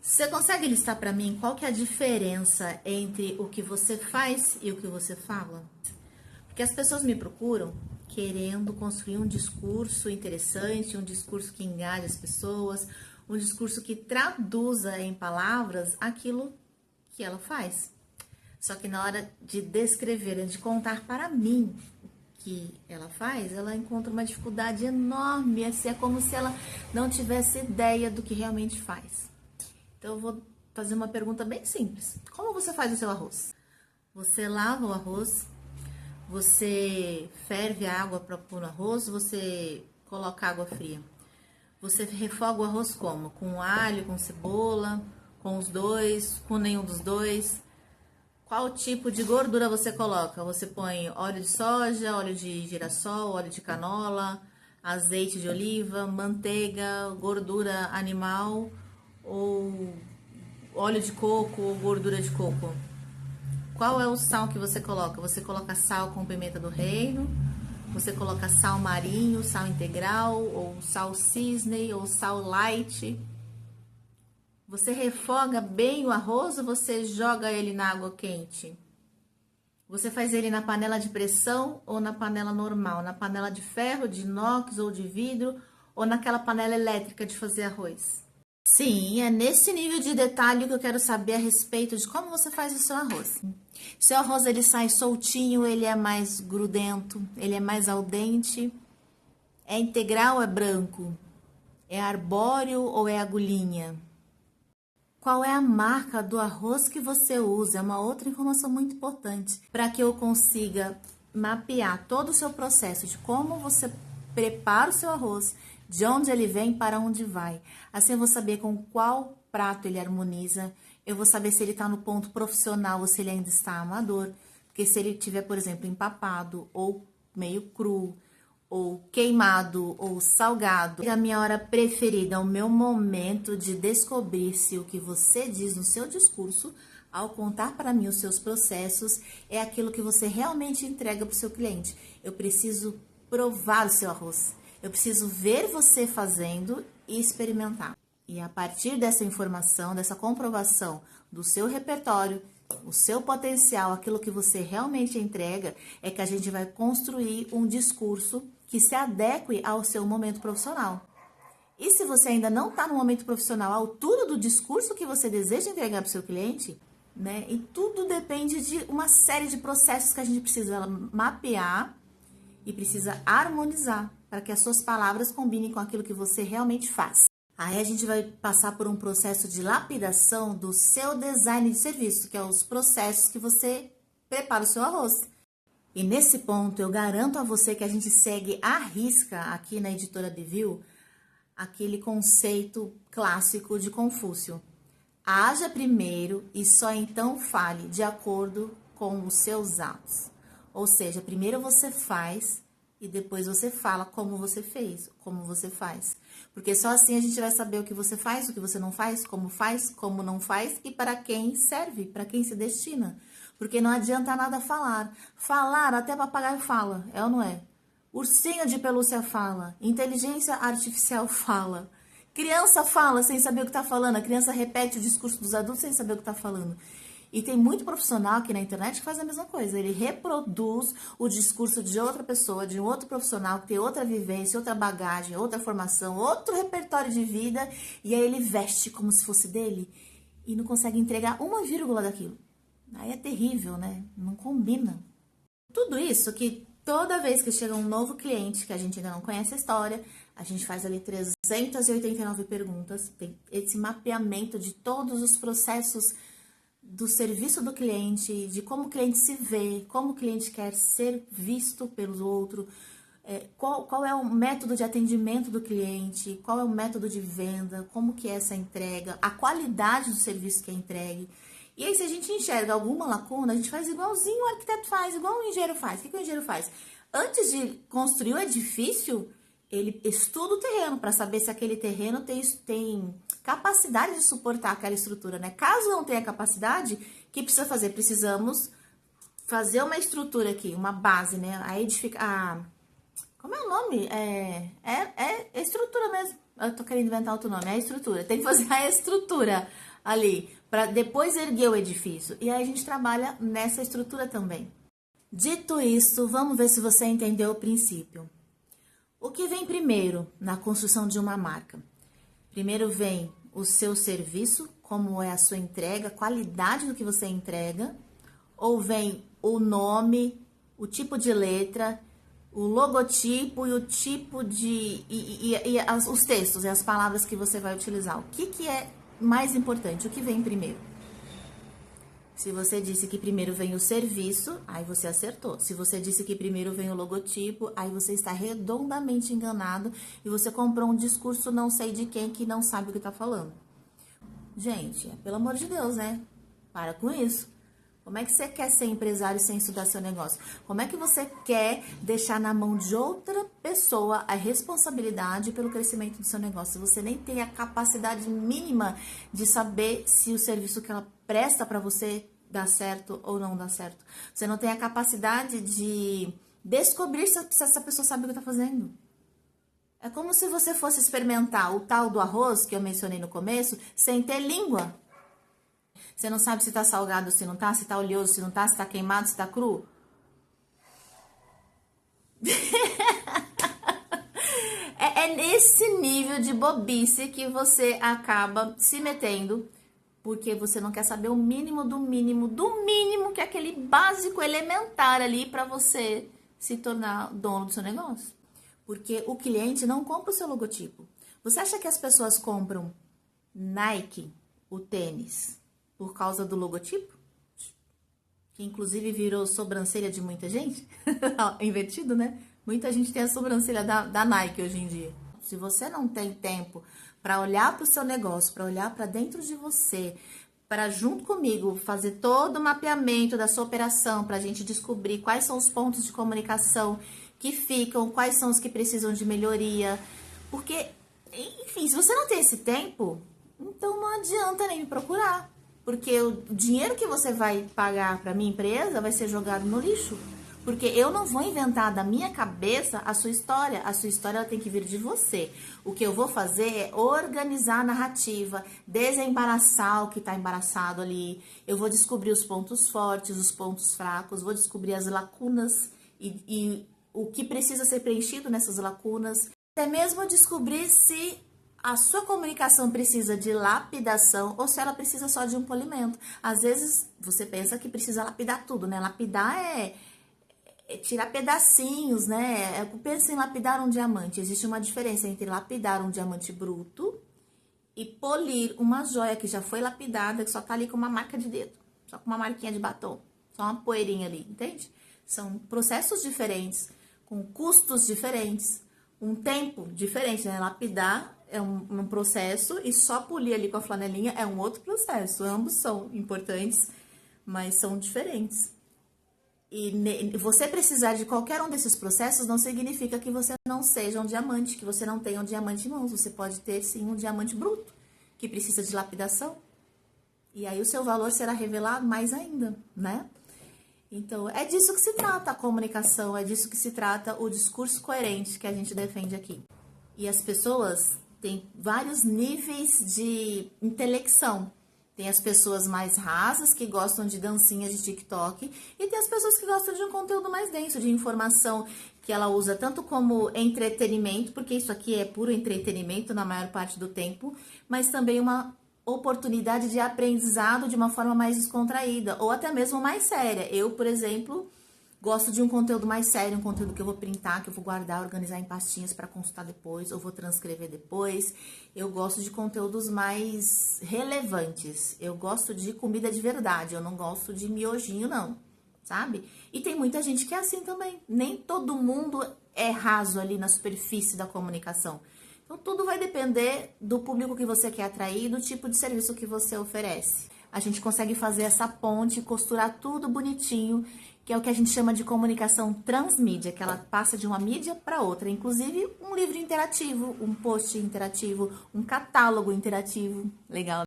Você consegue listar para mim qual que é a diferença entre o que você faz e o que você fala? Porque as pessoas me procuram querendo construir um discurso interessante, um discurso que engaje as pessoas, um discurso que traduza em palavras aquilo que ela faz. Só que na hora de descrever, de contar para mim o que ela faz, ela encontra uma dificuldade enorme, assim, é como se ela não tivesse ideia do que realmente faz. Então eu vou fazer uma pergunta bem simples. Como você faz o seu arroz? Você lava o arroz? Você ferve a água para pôr no arroz? Você coloca água fria? Você refoga o arroz como? Com alho, com cebola, com os dois, com nenhum dos dois? Qual tipo de gordura você coloca? Você põe óleo de soja, óleo de girassol, óleo de canola, azeite de oliva, manteiga, gordura animal ou óleo de coco ou gordura de coco? Qual é o sal que você coloca? Você coloca sal com pimenta do reino? Você coloca sal marinho, sal integral, ou sal cisne, ou sal light? Você refoga bem o arroz ou você joga ele na água quente? Você faz ele na panela de pressão ou na panela normal? Na panela de ferro, de inox ou de vidro? Ou naquela panela elétrica de fazer arroz? Sim, é nesse nível de detalhe que eu quero saber a respeito de como você faz o seu arroz. Seu arroz ele sai soltinho, ele é mais grudento, ele é mais al dente, é integral ou é branco? É arbóreo ou é agulhinha? Qual é a marca do arroz que você usa? É uma outra informação muito importante para que eu consiga mapear todo o seu processo de como você prepara o seu arroz, de onde ele vem para onde vai. Assim eu vou saber com qual prato ele harmoniza, eu vou saber se ele está no ponto profissional ou se ele ainda está amador, porque se ele tiver, por exemplo, empapado ou meio cru, ou queimado, ou salgado. A minha hora preferida, o meu momento de descobrir se o que você diz no seu discurso, ao contar para mim os seus processos, é aquilo que você realmente entrega para o seu cliente. Eu preciso provar o seu arroz. Eu preciso ver você fazendo e experimentar. E a partir dessa informação, dessa comprovação do seu repertório, o seu potencial, aquilo que você realmente entrega, é que a gente vai construir um discurso que se adeque ao seu momento profissional. E se você ainda não está no momento profissional à altura do discurso que você deseja entregar para o seu cliente, né? E tudo depende de uma série de processos que a gente precisa mapear e precisa harmonizar para que as suas palavras combinem com aquilo que você realmente faz. Aí a gente vai passar por um processo de lapidação do seu design de serviço, que é os processos que você prepara o seu arroz. E nesse ponto eu garanto a você que a gente segue à risca aqui na Editora Devil aquele conceito clássico de Confúcio. Haja primeiro e só então fale de acordo com os seus atos. Ou seja, primeiro você faz e depois você fala como você fez, como você faz. Porque só assim a gente vai saber o que você faz, o que você não faz, como não faz e para quem serve, para quem se destina. Porque não adianta nada falar. Falar, até papagaio fala, é ou não é? Ursinho de pelúcia fala, inteligência artificial fala. Criança fala sem saber o que está falando, a criança repete o discurso dos adultos sem saber o que está falando. E tem muito profissional aqui na internet que faz a mesma coisa. Ele reproduz o discurso de outra pessoa, de um outro profissional que tem outra vivência, outra bagagem, outra formação, outro repertório de vida. E aí ele veste como se fosse dele e não consegue entregar uma vírgula daquilo. Aí é terrível, né? Não combina. Tudo isso que toda vez que chega um novo cliente que a gente ainda não conhece a história, a gente faz ali 389 perguntas. Tem esse mapeamento de todos os processos do serviço do cliente, de como o cliente se vê, como o cliente quer ser visto pelo outro, qual é o método de atendimento do cliente, qual é o método de venda, como que é essa entrega, a qualidade do serviço que é entregue. E aí, se a gente enxerga alguma lacuna, a gente faz igualzinho o arquiteto faz, igual o engenheiro faz. O que o engenheiro faz? Antes de construir o edifício, ele estuda o terreno para saber se aquele terreno tem capacidade de suportar aquela estrutura, né? Caso não tenha capacidade, o que precisa fazer? Precisamos fazer uma estrutura aqui, uma base, né? Como é o nome? É estrutura mesmo. Eu tô querendo inventar outro nome, é a estrutura. Tem que fazer a estrutura. ali, para depois erguer o edifício. E aí a gente trabalha nessa estrutura também. Dito isso, vamos ver se você entendeu o princípio. O que vem primeiro na construção de uma marca? Primeiro vem o seu serviço, como é a sua entrega, a qualidade do que você entrega, ou vem o nome, o tipo de letra, o logotipo e o tipo de... os textos e as palavras que você vai utilizar. O que é mais importante? O que vem primeiro? Se você disse que primeiro vem o serviço, aí você acertou. Se você disse que primeiro vem o logotipo, aí você está redondamente enganado e você comprou um discurso não sei de quem que não sabe o que está falando. Gente, pelo amor de Deus, né? Para com isso. Como é que você quer ser empresário sem estudar seu negócio? Como é que você quer deixar na mão de outra pessoa a responsabilidade pelo crescimento do seu negócio? Se você nem tem a capacidade mínima de saber se o serviço que ela presta para você dá certo ou não dá certo. Você não tem a capacidade de descobrir se essa pessoa sabe o que está fazendo. É como se você fosse experimentar o tal do arroz que eu mencionei no começo sem ter língua. Você não sabe se tá salgado, se não tá, se tá oleoso, se não tá, se tá queimado, se tá cru. É nesse nível de bobice que você acaba se metendo, porque você não quer saber o mínimo do mínimo do mínimo, que é aquele básico elementar ali para você se tornar dono do seu negócio. Porque o cliente não compra o seu logotipo. Você acha que as pessoas compram Nike, o tênis, por causa do logotipo? Que inclusive virou sobrancelha de muita gente. Invertido, né? Muita gente tem a sobrancelha da Nike hoje em dia. Se você não tem tempo para olhar para o seu negócio, para olhar para dentro de você, para junto comigo fazer todo o mapeamento da sua operação, para a gente descobrir quais são os pontos de comunicação que ficam, quais são os que precisam de melhoria. Porque, enfim, se você não tem esse tempo, então não adianta nem me procurar. Porque o dinheiro que você vai pagar para minha empresa vai ser jogado no lixo. Porque eu não vou inventar da minha cabeça a sua história. A sua história ela tem que vir de você. O que eu vou fazer é organizar a narrativa, desembaraçar o que está embaraçado ali. Eu vou descobrir os pontos fortes, os pontos fracos, vou descobrir as lacunas e o que precisa ser preenchido nessas lacunas. Até mesmo descobrir se a sua comunicação precisa de lapidação ou se ela precisa só de um polimento. Às vezes você pensa que precisa lapidar tudo, né? Lapidar é tirar pedacinhos, né? Eu penso em lapidar um diamante. Existe uma diferença entre lapidar um diamante bruto e polir uma joia que já foi lapidada, que só tá ali com uma marca de dedo, só com uma marquinha de batom, só uma poeirinha ali, entende? São processos diferentes, com custos diferentes, um tempo diferente, né? Lapidar é um processo e só polir ali com a flanelinha é um outro processo. Ambos são importantes, mas são diferentes. E você precisar de qualquer um desses processos não significa que você não seja um diamante, que você não tenha um diamante em mãos. Você pode ter, sim, um diamante bruto, que precisa de lapidação. E aí o seu valor será revelado mais ainda, né? Então, é disso que se trata a comunicação, é disso que se trata o discurso coerente que a gente defende aqui. E as pessoas têm vários níveis de intelecção. Tem as pessoas mais rasas, que gostam de dancinhas de TikTok, e tem as pessoas que gostam de um conteúdo mais denso, de informação que ela usa tanto como entretenimento, porque isso aqui é puro entretenimento na maior parte do tempo, mas também uma oportunidade de aprendizado de uma forma mais descontraída, ou até mesmo mais séria. Eu, por exemplo, gosto de um conteúdo mais sério, um conteúdo que eu vou printar, que eu vou guardar, organizar em pastinhas para consultar depois, ou vou transcrever depois. Eu gosto de conteúdos mais relevantes. Eu gosto de comida de verdade, eu não gosto de miojinho, não, sabe? E tem muita gente que é assim também. Nem todo mundo é raso ali na superfície da comunicação. Então, tudo vai depender do público que você quer atrair e do tipo de serviço que você oferece. A gente consegue fazer essa ponte, costurar tudo bonitinho, que é o que a gente chama de comunicação transmídia, que ela passa de uma mídia para outra. Inclusive, um livro interativo, um post interativo, um catálogo interativo. Legal.